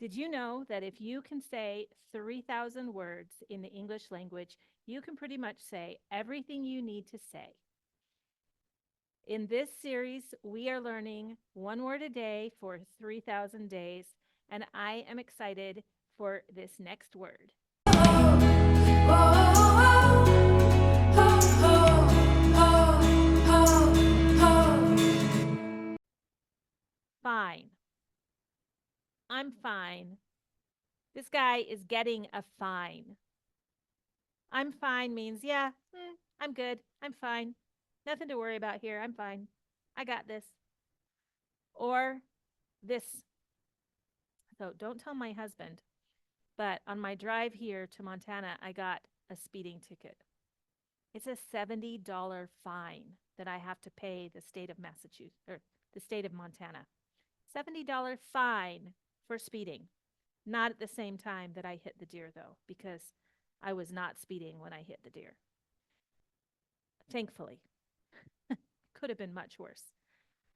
Did you know that if you can say 3,000 words in the English language, you can pretty much say everything you need to say? In this series, we are learning one word a day for 3,000 days, and I am excited for this next word. Fine. I'm fine. This guy is getting a fine. I'm fine means, yeah, I'm good. I'm fine. Nothing to worry about here. I'm fine. I got this. Or this. So don't tell my husband, but on my drive here to Montana, I got a speeding ticket. It's a $70 fine that I have to pay the state of Massachusetts or the state of Montana. $70 fine for speeding. Not at the same time that I hit the deer, though, because I was not speeding when I hit the deer. Thankfully. Could have been much worse.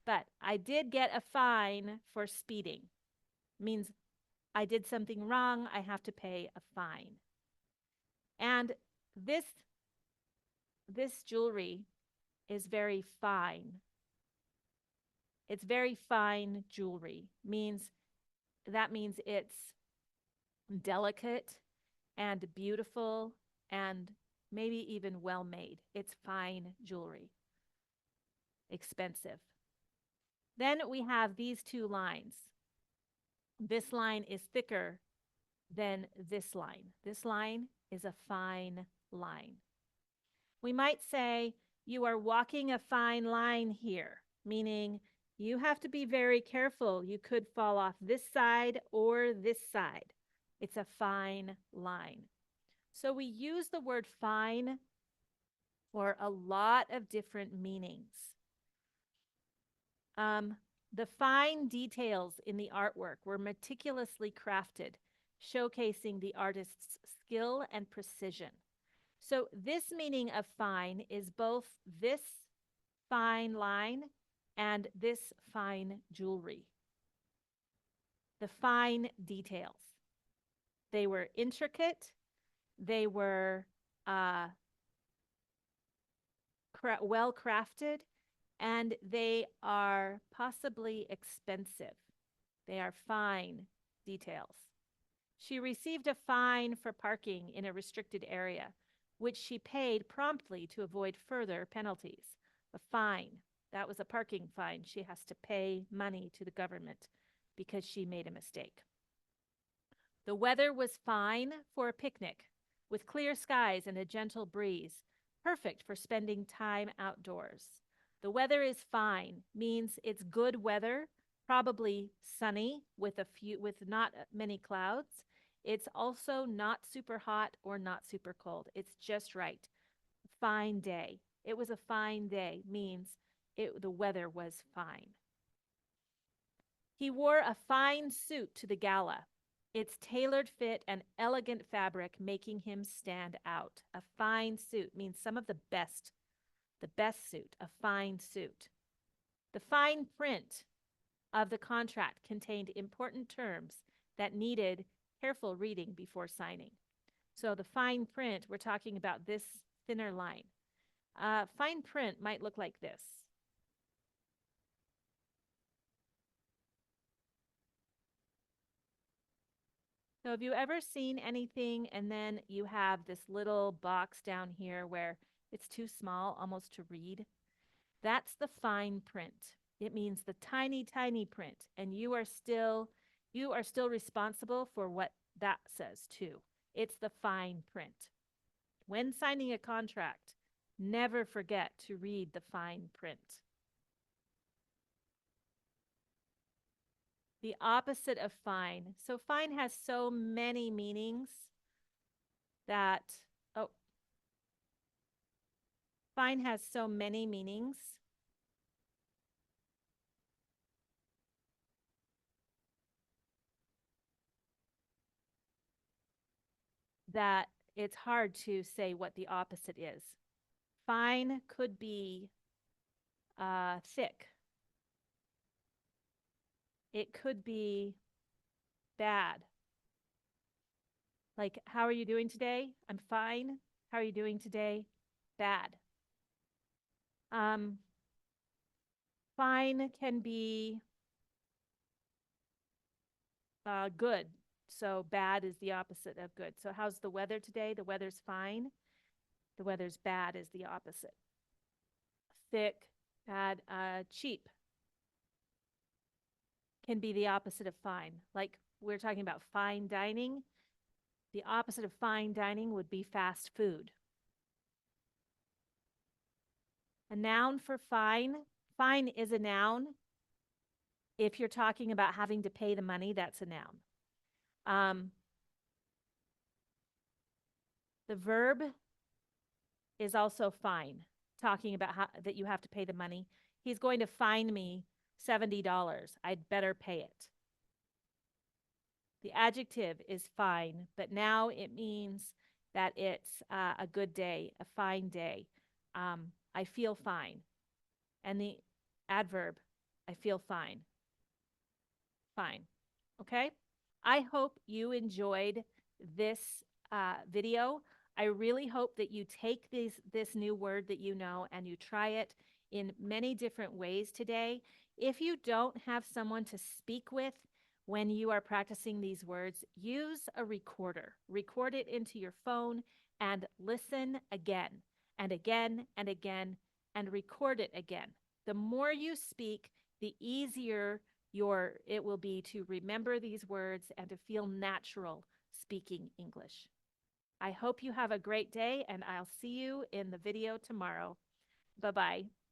But I did get a fine for speeding. Means I did something wrong, I have to pay a fine. And this jewelry is very fine. It's very fine jewelry. That means it's delicate and beautiful and maybe even well made. It's fine jewelry. Expensive. Then we have these two lines. This line is thicker than this line. This line is a fine line. We might say, you are walking a fine line here, meaning you have to be very careful. You could fall off this side or this side. It's a fine line. So we use the word fine for a lot of different meanings. The fine details in the artwork were meticulously crafted, showcasing the artist's skill and precision. So this meaning of fine is both this fine line and this fine jewelry. The fine details. They were intricate. They were well crafted, and they are possibly expensive. They are fine details. She received a fine for parking in a restricted area, which she paid promptly to avoid further penalties. A fine. That was a parking fine. She has to pay money to the government because she made a mistake. The weather was fine for a picnic, with clear skies and a gentle breeze, perfect for spending time outdoors. The weather is fine means it's good weather, probably sunny with not many clouds. It's also not super hot or not super cold. It's just right. Fine day. It was a fine day means the weather was fine. He wore a fine suit to the gala, its tailored fit and elegant fabric making him stand out. A fine suit means some of the best suit, a fine suit. The fine print of the contract contained important terms that needed careful reading before signing. So the fine print, we're talking about this thinner line. Fine print might look like this. So have you ever seen anything and then you have this little box down here where it's too small almost to read? That's the fine print. It means the tiny, tiny print, and you are still responsible for what that says too. It's the fine print. When signing a contract, never forget to read the fine print. The opposite of fine. So fine has so many meanings that, fine has so many meanings that it's hard to say what the opposite is. Fine could be thick. It could be bad. Like, how are you doing today? I'm fine. How are you doing today? Bad. Um, fine can be good. So bad is the opposite of good. So how's the weather today? The weather's fine. The weather's bad is the opposite. Thick, bad, cheap can be the opposite of fine. Like we're talking about fine dining. The opposite of fine dining would be fast food. A noun for fine. Fine is a noun. If you're talking about having to pay the money, that's a noun. The verb is also fine, talking about how that you have to pay the money. He's going to fine me $70. I'd better pay it. The adjective is fine, but now it means that it's a good day, a fine day. I feel fine. And the adverb, I feel fine. Fine. Okay? I hope you enjoyed this video. I really hope that you take this new word that you know and you try it in many different ways today. If you don't have someone to speak with when you are practicing these words, use a recorder. Record it into your phone and listen again and again and again and record it again. The more you speak, the easier it will be to remember these words and to feel natural speaking English. I hope you have a great day, and I'll see you in the video tomorrow. Bye-bye.